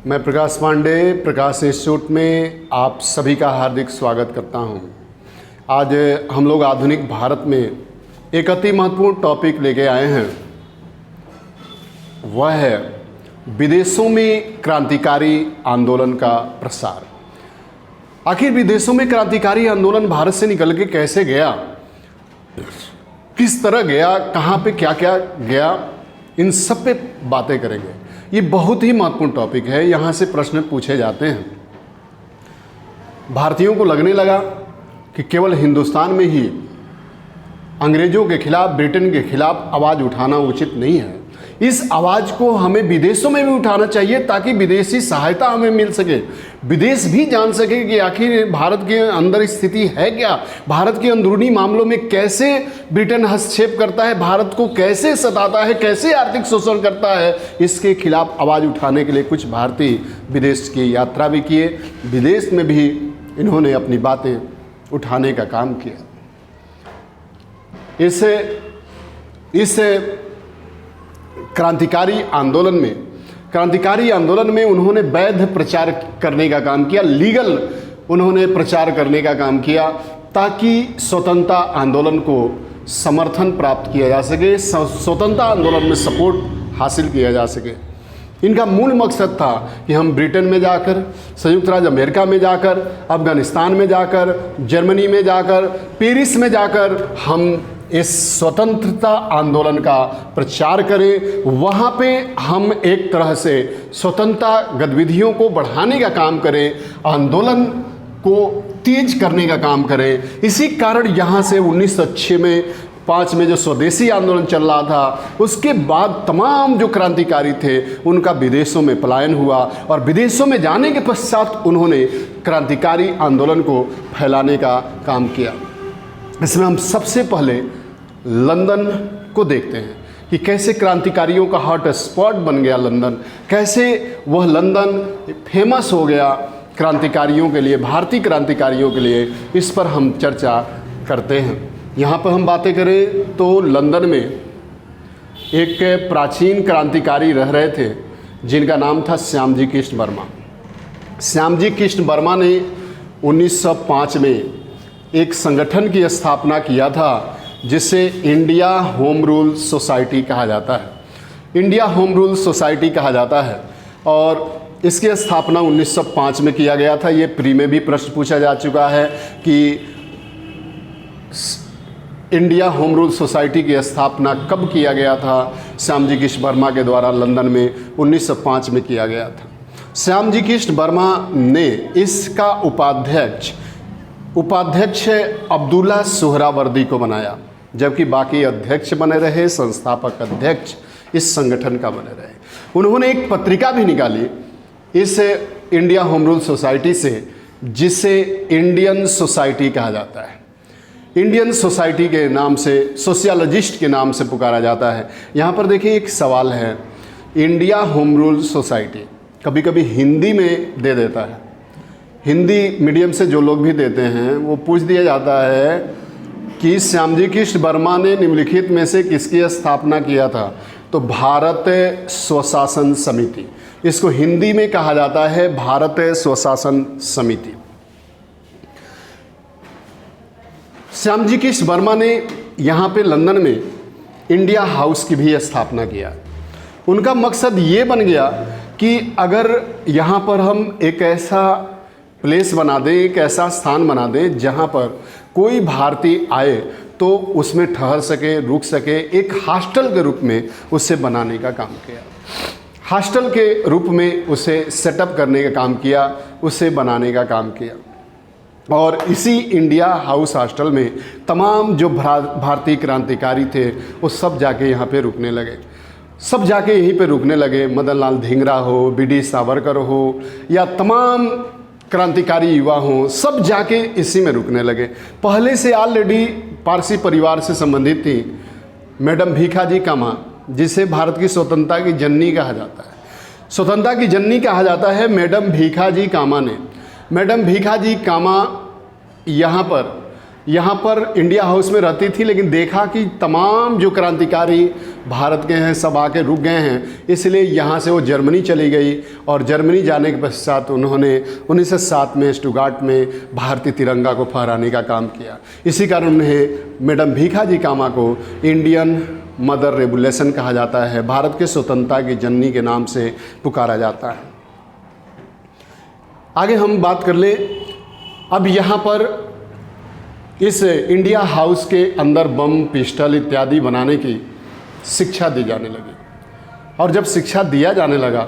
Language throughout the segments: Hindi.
मैं प्रकाश पांडे प्रकाश इंस्टीट्यूट में आप सभी का हार्दिक स्वागत करता हूं। आज हम लोग आधुनिक भारत में एक अति महत्वपूर्ण टॉपिक लेके आए हैं। वह है विदेशों में क्रांतिकारी आंदोलन का प्रसार। आखिर विदेशों में क्रांतिकारी आंदोलन भारत से निकल के कैसे गया, किस तरह गया, कहाँ पे क्या क्या गया, इन सब पे बातें करेंगे। ये बहुत ही महत्वपूर्ण टॉपिक है। यहाँ से प्रश्न पूछे जाते हैं। भारतीयों को लगने लगा कि केवल हिंदुस्तान में ही अंग्रेजों के खिलाफ, ब्रिटेन के खिलाफ आवाज़ उठाना उचित नहीं है। इस आवाज़ को हमें विदेशों में भी उठाना चाहिए ताकि विदेशी सहायता हमें मिल सके, विदेश भी जान सके कि आखिर भारत के अंदर स्थिति है क्या, भारत के अंदरूनी मामलों में कैसे ब्रिटेन हस्तक्षेप करता है, भारत को कैसे सताता है, कैसे आर्थिक शोषण करता है। इसके खिलाफ आवाज़ उठाने के लिए कुछ भारतीय विदेश की यात्रा भी किए, विदेश में भी इन्होंने अपनी बातें उठाने का काम किया। इस क्रांतिकारी आंदोलन में उन्होंने वैध प्रचार करने का काम किया, लीगल उन्होंने प्रचार करने का काम किया ताकि स्वतंत्रता आंदोलन को समर्थन प्राप्त किया जा सके, स्वतंत्रता आंदोलन में सपोर्ट हासिल किया जा सके। इनका मूल मकसद था कि हम ब्रिटेन में जाकर, संयुक्त राज्य अमेरिका में जाकर, अफगानिस्तान में जाकर, जर्मनी में जाकर, पेरिस में जाकर हम इस स्वतंत्रता आंदोलन का प्रचार करें। वहाँ पे हम एक तरह से स्वतंत्रता गतिविधियों को बढ़ाने का काम करें, आंदोलन को तेज करने का काम करें। इसी कारण यहाँ से 1905 में जो स्वदेशी आंदोलन चल रहा था, उसके बाद तमाम जो क्रांतिकारी थे उनका विदेशों में पलायन हुआ और विदेशों में जाने के पश्चात उन्होंने क्रांतिकारी आंदोलन को फैलाने का काम किया। इसमें हम सबसे पहले लंदन को देखते हैं कि कैसे क्रांतिकारियों का हॉट स्पॉट बन गया लंदन, कैसे वह लंदन फेमस हो गया क्रांतिकारियों के लिए, भारतीय क्रांतिकारियों के लिए। इस पर हम चर्चा करते हैं। यहाँ पर हम बातें करें तो लंदन में एक प्राचीन क्रांतिकारी रह रहे थे जिनका नाम था श्यामजी कृष्ण वर्मा। श्यामजी कृष्ण वर्मा ने 1905 में एक संगठन की स्थापना किया था जिसे इंडिया होम रूल सोसाइटी कहा जाता है। इंडिया होम रूल सोसाइटी कहा जाता है और इसकी स्थापना 1905 में किया गया था। ये प्री में भी प्रश्न पूछा जा चुका है कि इंडिया होम रूल सोसाइटी की स्थापना कब किया गया था। श्यामजी कृष्ण वर्मा के द्वारा लंदन में 1905 में किया गया था। श्यामजी कृष्ण वर्मा ने इसका उपाध्यक्ष अब्दुल्ला सुहरावर्दी को बनाया, जबकि बाकी अध्यक्ष बने रहे, संस्थापक अध्यक्ष इस संगठन का बने रहे। उन्होंने एक पत्रिका भी निकाली इस इंडिया होम रूल सोसाइटी से, जिसे इंडियन सोसाइटी कहा जाता है। इंडियन सोसाइटी के नाम से, सोशियोलॉजिस्ट के नाम से पुकारा जाता है। यहाँ पर देखिए एक सवाल है, इंडिया होम रूल सोसाइटी कभी कभी हिंदी में दे देता है, हिंदी मीडियम से जो लोग भी देते हैं वो पूछ दिया जाता है कि श्यामजी कृष्ण वर्मा ने निम्नलिखित में से किसकी स्थापना किया था, तो भारत स्वशासन समिति, इसको हिंदी में कहा जाता है भारत स्वशासन समिति। श्यामजी कृष्ण वर्मा ने यहाँ पे लंदन में इंडिया हाउस की भी स्थापना किया। उनका मकसद ये बन गया कि अगर यहाँ पर हम एक ऐसा प्लेस बना दें, एक ऐसा स्थान बना दें जहाँ पर कोई भारतीय आए तो उसमें ठहर सके, रुक सके, एक हॉस्टल के रूप में उसे बनाने का काम किया। हॉस्टल के रूप में उसे सेटअप करने का काम किया, उसे बनाने का काम किया। और इसी इंडिया हाउस हॉस्टल में तमाम जो भारतीय क्रांतिकारी थे वो सब जाके यहाँ पे रुकने लगे, सब जाके यहीं पे रुकने लगे। मदन लाल धिंगरा हो, बी.डी. सावरकर हो या तमाम क्रांतिकारी युवा हों, सब जाके इसी में रुकने लगे। पहले से ऑलरेडी पारसी परिवार से संबंधित थी मैडम भीखाजी कामा, जिसे भारत की स्वतंत्रता की जननी कहा जाता है। स्वतंत्रता की जननी कहा जाता है मैडम भीखाजी कामा ने। मैडम भीखाजी कामा यहाँ पर यहाँ पर इंडिया हाउस में रहती थी, लेकिन देखा कि तमाम जो क्रांतिकारी भारत के हैं सब आके रुक गए हैं, इसलिए यहाँ से वो जर्मनी चली गई। और जर्मनी जाने के पश्चात उन्होंने 1907 में स्टुटगार्ट में भारतीय तिरंगा को फहराने का काम किया। इसी कारण उन्हें मैडम भीखाजी कामा को इंडियन मदर रेवोल्यूशन कहा जाता है, भारत के स्वतंत्रता की जननी के नाम से पुकारा जाता है। आगे हम बात कर ले, अब यहाँ पर इस इंडिया हाउस के अंदर बम, पिस्टल इत्यादि बनाने की शिक्षा दी जाने लगी। और जब शिक्षा दिया जाने लगा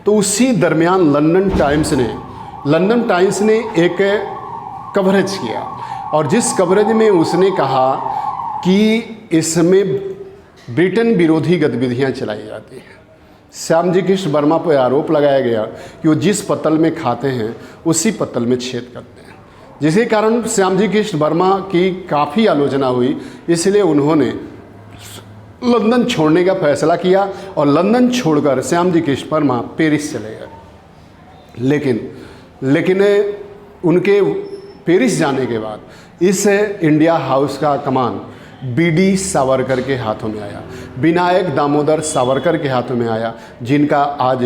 तो उसी दरमियान लंदन टाइम्स ने एक कवरेज किया, और जिस कवरेज में उसने कहा कि इसमें ब्रिटेन विरोधी गतिविधियां चलाई जाती हैं। श्यामजी कृष्ण वर्मा पर आरोप लगाया गया कि वो जिस पत्तल में खाते हैं उसी पत्तल में छेद करते हैं, जिसके कारण श्यामजी कृष्ण वर्मा की काफ़ी आलोचना हुई। इसलिए उन्होंने लंदन छोड़ने का फैसला किया और लंदन छोड़कर श्यामजी कृष्ण वर्मा पेरिस चले गए। लेकिन उनके पेरिस जाने के बाद इस इंडिया हाउस का कमान बीडी सावरकर के हाथों में आया, विनायक दामोदर सावरकर के हाथों में आया, जिनका आज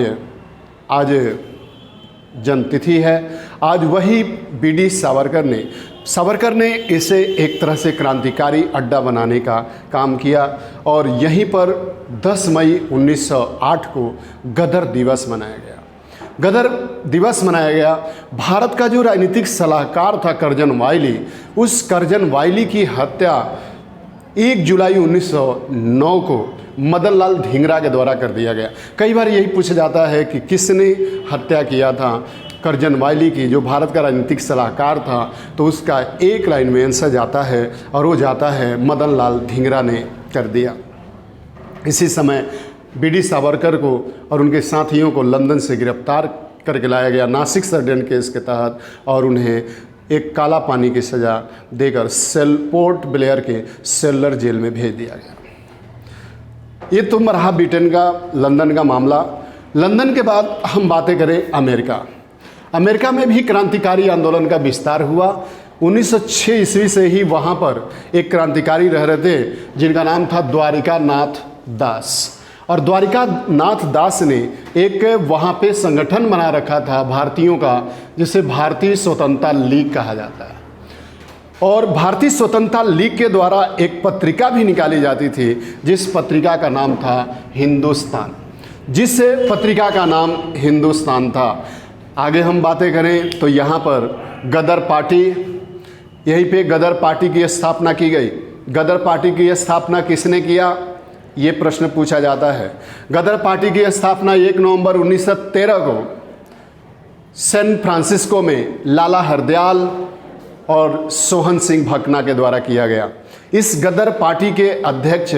जन्मतिथि है। आज वही बीडी सावरकर ने इसे एक तरह से क्रांतिकारी अड्डा बनाने का काम किया, और यहीं पर 10 मई 1908 को गदर दिवस मनाया गया। गदर दिवस मनाया गया। भारत का जो राजनीतिक सलाहकार था कर्जन वायली, उस कर्जन वायली की हत्या 1 जुलाई 1909 को मदन लाल धिंगरा के द्वारा कर दिया गया। कई बार यही पूछा जाता है कि किसने हत्या किया था कर्जन वायली की, जो भारत का राजनीतिक सलाहकार था, तो उसका एक लाइन में आंसर जाता है, और वो जाता है मदन लाल धिंगरा ने कर दिया। इसी समय बीडी सावरकर को और उनके साथियों को लंदन से गिरफ्तार करके लाया गया नासिक षड्यंत्र केस के तहत, और उन्हें एक काला पानी की सज़ा देकर पोर्ट ब्लेयर के सेलर जेल में भेज दिया गया। ये तो रहा ब्रिटेन का, लंदन का मामला। लंदन के बाद हम बातें करें अमेरिका में भी क्रांतिकारी आंदोलन का विस्तार हुआ। 1906 ईस्वी से ही वहाँ पर एक क्रांतिकारी रह रहे थे जिनका नाम था द्वारिका नाथ दास। और द्वारिका नाथ दास ने एक वहाँ पे संगठन बना रखा था भारतीयों का, जिसे भारतीय स्वतंत्रता लीग कहा जाता है। और भारतीय स्वतंत्रता लीग के द्वारा एक पत्रिका भी निकाली जाती थी, जिस पत्रिका का नाम था आगे हम बातें करें तो यहाँ पर गदर पार्टी, यहीं पे गदर पार्टी की स्थापना की गई। गदर पार्टी की स्थापना किसने किया, ये प्रश्न पूछा जाता है। गदर पार्टी की स्थापना 1 नवंबर 1913 को सैन फ्रांसिस्को में लाला हरदयाल और सोहन सिंह भकना के द्वारा किया गया। इस गदर पार्टी के अध्यक्ष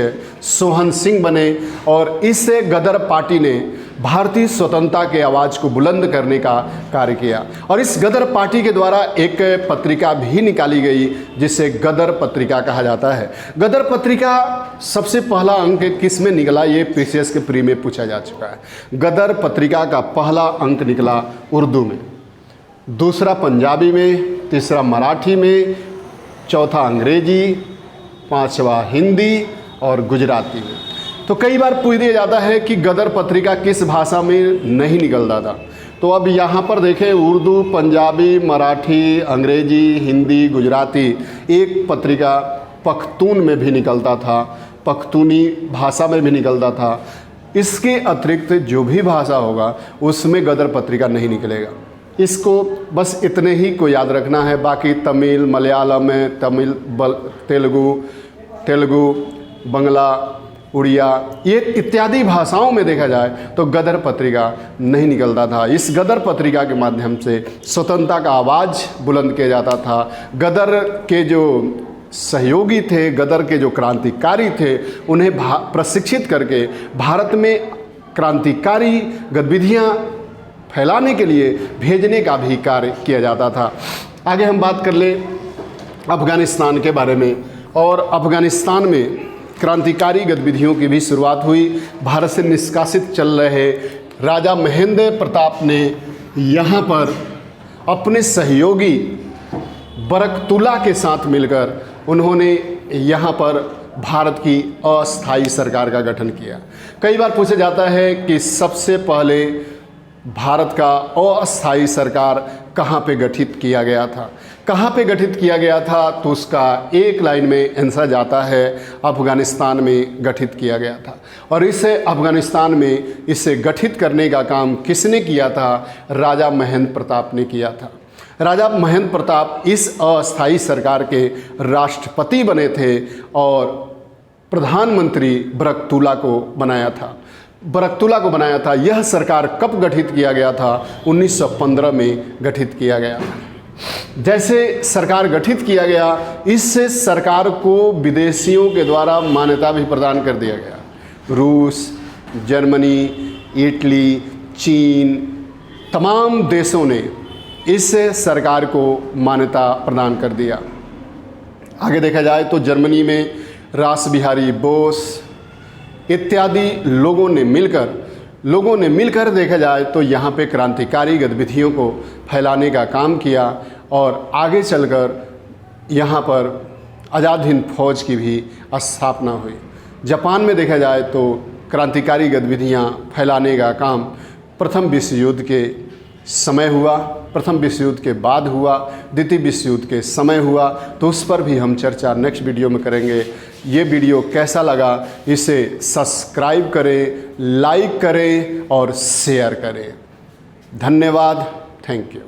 सोहन सिंह बने, और इस गदर पार्टी ने भारतीय स्वतंत्रता के आवाज़ को बुलंद करने का कार्य किया। और इस गदर पार्टी के द्वारा एक पत्रिका भी निकाली गई, जिसे गदर पत्रिका कहा जाता है। गदर पत्रिका सबसे पहला अंक किस में निकला, ये पीसीएस के प्री में पूछा जा चुका है। गदर पत्रिका का पहला अंक निकला उर्दू में, दूसरा पंजाबी में, तीसरा मराठी में, चौथा अंग्रेजी, पांचवा हिंदी और गुजराती में। तो कई बार पूछ दिया जाता है कि गदर पत्रिका किस भाषा में नहीं निकलता था। तो अब यहाँ पर देखें, उर्दू, पंजाबी, मराठी, अंग्रेजी, हिंदी, गुजराती, एक पत्रिका पख्तून में भी निकलता था, पख्तूनी भाषा में भी निकलता था। इसके अतिरिक्त जो भी भाषा होगा उसमें गदर पत्रिका नहीं निकलेगा। इसको बस इतने ही को याद रखना है। बाकी तमिल, मलयालम में तमिल, तेलुगु, बंगला, उड़िया, ये इत्यादि भाषाओं में देखा जाए तो गदर पत्रिका नहीं निकलता था। इस गदर पत्रिका के माध्यम से स्वतंत्रता का आवाज़ बुलंद किया जाता था। गदर के जो सहयोगी थे, गदर के जो क्रांतिकारी थे, उन्हें प्रशिक्षित करके भारत में क्रांतिकारी गतिविधियाँ फैलाने के लिए भेजने का भी कार्य किया जाता था। आगे हम बात कर ले अफ़गानिस्तान के बारे में। और अफ़गानिस्तान में क्रांतिकारी गतिविधियों की भी शुरुआत हुई। भारत से निष्कासित चल रहे राजा महेंद्र प्रताप ने यहाँ पर अपने सहयोगी बरकतुल्ला के साथ मिलकर उन्होंने यहाँ पर भारत की अस्थायी सरकार का गठन किया। कई बार पूछा जाता है कि सबसे पहले भारत का अस्थायी सरकार कहाँ पे गठित किया गया था, कहाँ पे गठित किया गया था, तो उसका एक लाइन में आंसर जाता है अफ़गानिस्तान में गठित किया गया था। और इसे अफ़गानिस्तान में इसे गठित करने का काम किसने किया था? राजा महेंद्र प्रताप ने किया था। राजा महेंद्र प्रताप इस अस्थायी सरकार के राष्ट्रपति बने थे और प्रधानमंत्री बरकतुल्ला को बनाया था। यह सरकार कब गठित किया गया था? 1915 में गठित किया गया था। जैसे सरकार गठित किया गया, इससे सरकार को विदेशियों के द्वारा मान्यता भी प्रदान कर दिया गया। रूस, जर्मनी, इटली, चीन, तमाम देशों ने इस सरकार को मान्यता प्रदान कर दिया। आगे देखा जाए तो जर्मनी में रास बिहारी बोस इत्यादि लोगों ने मिलकर देखा जाए तो यहाँ पे क्रांतिकारी गतिविधियों को फैलाने का काम किया और आगे चलकर यहाँ पर आज़ाद हिंद फौज की भी स्थापना हुई। जापान में देखा जाए तो क्रांतिकारी गतिविधियाँ फैलाने का काम प्रथम विश्व युद्ध के समय हुआ, प्रथम विश्व युद्ध के बाद हुआ, द्वितीय विश्व युद्ध के समय हुआ, तो उस पर भी हम चर्चा नेक्स्ट वीडियो में करेंगे। ये वीडियो कैसा लगा इसे सब्सक्राइब करें, लाइक करें और शेयर करें। धन्यवाद। Thank you.